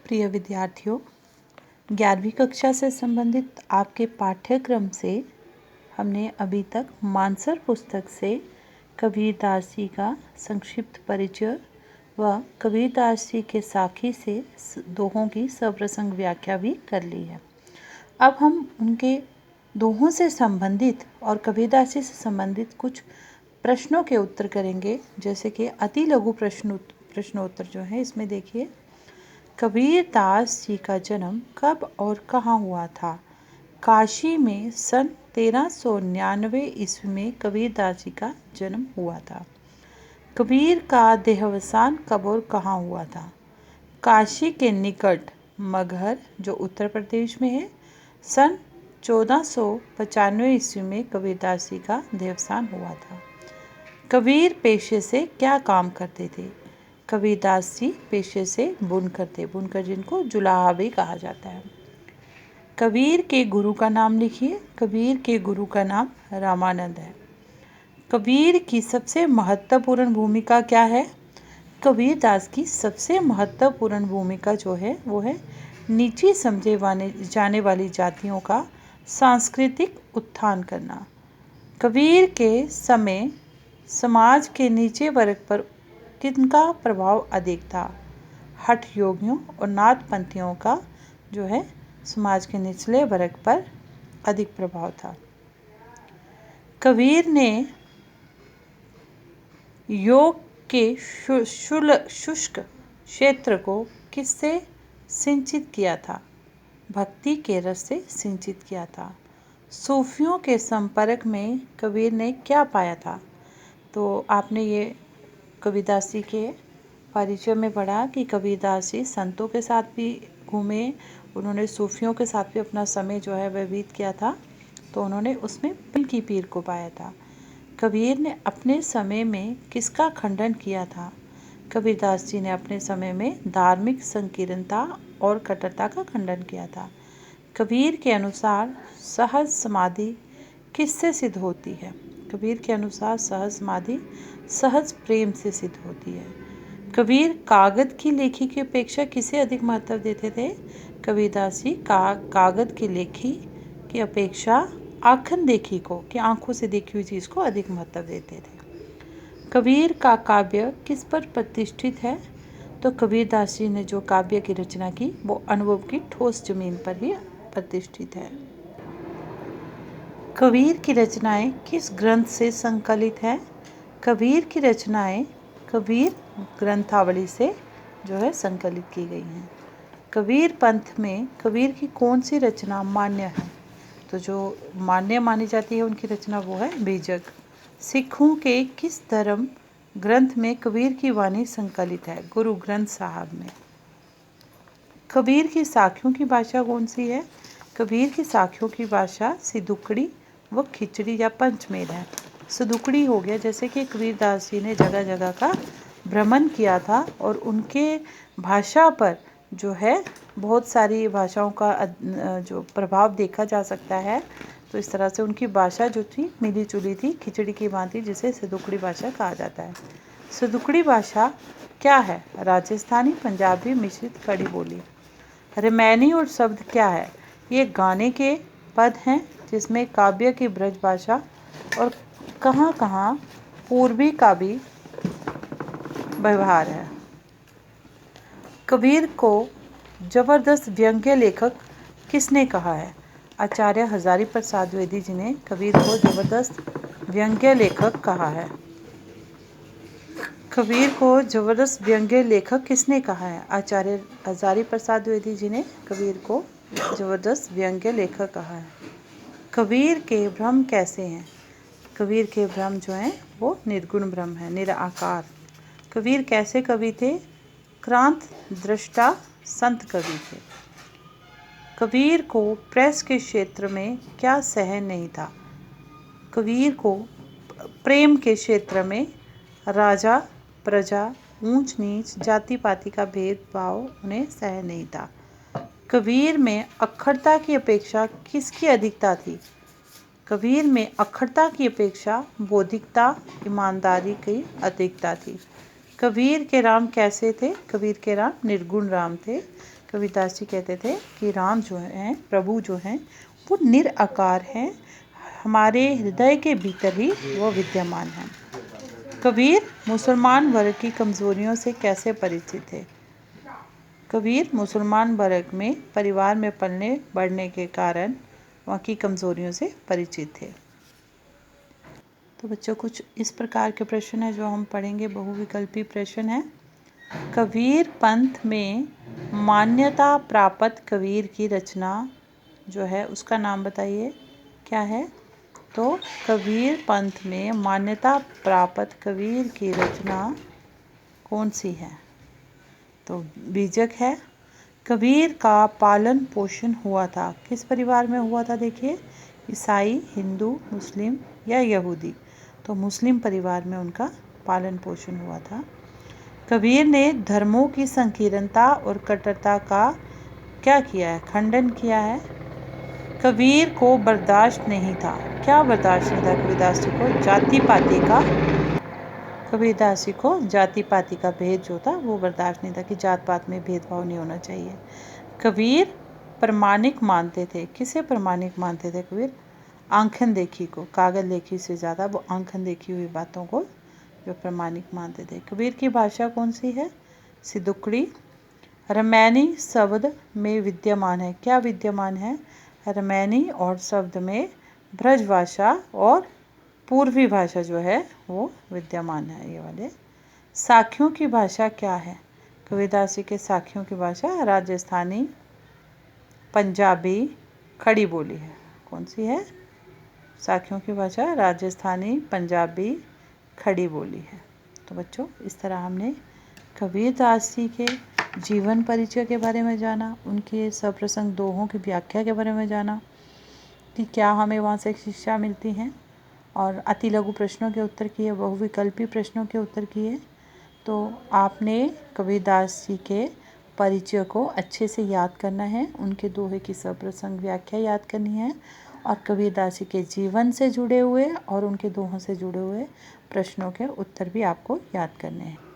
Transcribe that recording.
प्रिय विद्यार्थियों, 11वीं कक्षा से संबंधित आपके पाठ्यक्रम से हमने अभी तक मानसर पुस्तक से कबीरदास जी का संक्षिप्त परिचय व कबीरदास जी के साखी से दोहों की सप्रसंग व्याख्या भी कर ली है। अब हम उनके दोहों से संबंधित और कबीरदास जी से संबंधित कुछ प्रश्नों के उत्तर करेंगे। जैसे कि अति लघु प्रश्नोत्तर जो है, इसमें देखिए, कबीरदास जी का जन्म कब और कहाँ हुआ था? काशी में सन 1399 ईस्वी में कबीरदास जी का जन्म हुआ था। कबीर का देहावसान कब और कहाँ हुआ था? काशी के निकट मगहर, जो उत्तर प्रदेश में है, सन 1495 ईस्वी में कबीरदास जी का देहावसान हुआ था। कबीर पेशे से क्या काम करते थे? कबीरदास जी पेशे से बुनकर थे, बुनकर जिनको जुलाहा भी कहा जाता है। कबीर के गुरु का नाम लिखिए। कबीर के गुरु का नाम रामानंद है। कबीर की सबसे महत्वपूर्ण भूमिका क्या है? कबीरदास की सबसे महत्वपूर्ण भूमिका जो है वो है नीची समझे जाने वाली जातियों का सांस्कृतिक उत्थान करना। कबीर के समय समाज के नीचे वर्ग पर किनका प्रभाव अधिक था? हठ योगियों और नाथपंथियों का जो है समाज के निचले वर्ग पर अधिक प्रभाव था। कबीर ने योग के शुष्क क्षेत्र को किससे सिंचित किया था? भक्ति के रस से सिंचित किया था। सूफियों के संपर्क में कबीर ने क्या पाया था? तो आपने ये कबीरदास जी के परिचय में पढ़ा कि कबीरदास जी संतों के साथ भी घूमे, उन्होंने सूफियों के साथ भी अपना समय जो है व्यतीत किया था, तो उन्होंने उसमें की पीर को पाया था। कबीर ने अपने समय में किसका खंडन किया था? कबीरदास जी ने अपने समय में धार्मिक संकीर्णता और कट्टरता का खंडन किया था। कबीर के अनुसार सहज समाधि किससे सिद्ध होती है? कबीर के अनुसार सहज समाधि सहज प्रेम से सिद्ध होती है। कबीर कागज की लेखी की अपेक्षा किसे अधिक महत्व देते थे? कबीरदास जी कागज की लेखी की अपेक्षा आँखन देखी को, कि आंखों से देखी हुई चीज़ को अधिक महत्व देते थे। कबीर का काव्य किस पर प्रतिष्ठित है? तो कबीरदास जी ने जो काव्य की रचना की वो अनुभव की ठोस जमीन पर ही प्रतिष्ठित है। कबीर की रचनाएं किस ग्रंथ से संकलित है? कबीर की रचनाएं कबीर ग्रंथावली से जो है संकलित की गई हैं। कबीर पंथ में कबीर की कौन सी रचना मान्य है? तो जो मान्य मानी जाती है उनकी रचना वो है बीजक। सिखों के किस धर्म ग्रंथ में कबीर की वाणी संकलित है? गुरु ग्रंथ साहब में। कबीर की साखियों की भाषा कौन सी है? कबीर की साखियों की भाषा सिदुकड़ी व खिचड़ी या पंचमेल है। सिदुकड़ी हो गया, जैसे कि कबीरदास जी ने जगह जगह का भ्रमण किया था और उनके भाषा पर जो है बहुत सारी भाषाओं का जो प्रभाव देखा जा सकता है। तो इस तरह से उनकी भाषा जो थी मिली जुली थी, खिचड़ी की भांति, जिसे सिदुकड़ी भाषा कहा जाता है। सिदुकड़ी भाषा क्या है? राजस्थानी पंजाबी मिश्रित खड़ी बोली। रिमैनी और शब्द क्या है? ये गाने के पद हैं जिसमें काव्य की ब्रज भाषा और कहाँ कहाँ पूर्वी का भी व्यवहार है। कबीर को जबरदस्त व्यंग्य लेखक किसने कहा है? आचार्य हजारी प्रसाद द्विवेदी जी ने कबीर को जबरदस्त व्यंग्य लेखक कहा है। कबीर को जबरदस्त व्यंग्य लेखक किसने कहा है? आचार्य हजारी प्रसाद द्विवेदी जी ने कबीर को जबरदस्त व्यंग्य लेखक कहा है। कबीर के ब्रह्म कैसे हैं? कबीर के ब्रह्म जो हैं वो निर्गुण ब्रह्म है, निराकार। कबीर कैसे कवि थे? क्रांत दृष्टा संत कवि थे। कबीर को प्रेस के क्षेत्र में क्या सहन नहीं था? कबीर को प्रेम के क्षेत्र में राजा प्रजा, ऊंच नीच, जाति पाति का भेदभाव उन्हें सहन नहीं था। कबीर में अखरता की अपेक्षा किसकी अधिकता थी? कबीर में अखरता की अपेक्षा बौद्धिकता, ईमानदारी की अधिकता थी। कबीर के राम कैसे थे? कबीर के राम निर्गुण राम थे। कबीरदास जी कहते थे कि राम जो हैं, प्रभु जो हैं, वो निराकार हैं, हमारे हृदय के भीतर ही वो विद्यमान हैं। कबीर मुसलमान वर्ग की कमज़ोरियों से कैसे परिचित थे? कबीर मुसलमान वर्ग में परिवार में पलने बढ़ने के कारण वहाँ की कमज़ोरियों से परिचित थे। तो बच्चों, कुछ इस प्रकार के प्रश्न हैं जो हम पढ़ेंगे, बहुविकल्पी प्रश्न है। कबीर पंथ में मान्यता प्राप्त कबीर की रचना जो है उसका नाम बताइए, क्या है? तो कबीर पंथ में मान्यता प्राप्त कबीर की रचना कौन सी है? तो बीजक है। कबीर का पालन पोषण हुआ था, किस परिवार में हुआ था? देखिए, ईसाई, हिंदू, मुस्लिम या यहूदी। तो मुस्लिम परिवार में उनका पालन पोषण हुआ था। कबीर ने धर्मों की संकीर्णता और कट्टरता का क्या किया है? खंडन किया है। कबीर को बर्दाश्त नहीं था, क्या बर्दाश्त नहीं था कबीरदास जी को? जाति पाति का। कबीरदास जी को जाति पाति का भेद जो था वो बर्दाश्त नहीं था कि जात पात में भेदभाव नहीं होना चाहिए। कबीर प्रामाणिक मानते थे, किसे प्रामाणिक मानते थे कबीर? आंखन देखी को, कागज देखी से ज़्यादा वो आंखन देखी हुई बातों को जो प्रामाणिक मानते थे। कबीर की भाषा कौन सी है? सिदुकड़ी। रमैनी शब्द में विद्यमान है, क्या विद्यमान है? रमैनी और शब्द में ब्रजभाषा और पूर्वी भाषा जो है वो विद्यमान है, ये वाले। साखियों की भाषा क्या है? कबीरदास जी के साखियों की भाषा राजस्थानी, पंजाबी, खड़ी बोली है। कौन सी है? साखियों की भाषा राजस्थानी, पंजाबी, खड़ी बोली है। तो बच्चों, इस तरह हमने कबीरदास जी के जीवन परिचय के बारे में जाना, उनके सप्रसंग दोहों की व्याख्या के बारे में जाना कि क्या हमें वहाँ से शिक्षा मिलती हैं, और अति लघु प्रश्नों के उत्तर किए, बहुविकल्पी प्रश्नों के उत्तर किए। तो आपने कबीरदास जी के परिचय को अच्छे से याद करना है, उनके दोहे की सप्रसंग व्याख्या याद करनी है, और कबीरदास जी के जीवन से जुड़े हुए और उनके दोहों से जुड़े हुए प्रश्नों के उत्तर भी आपको याद करने हैं।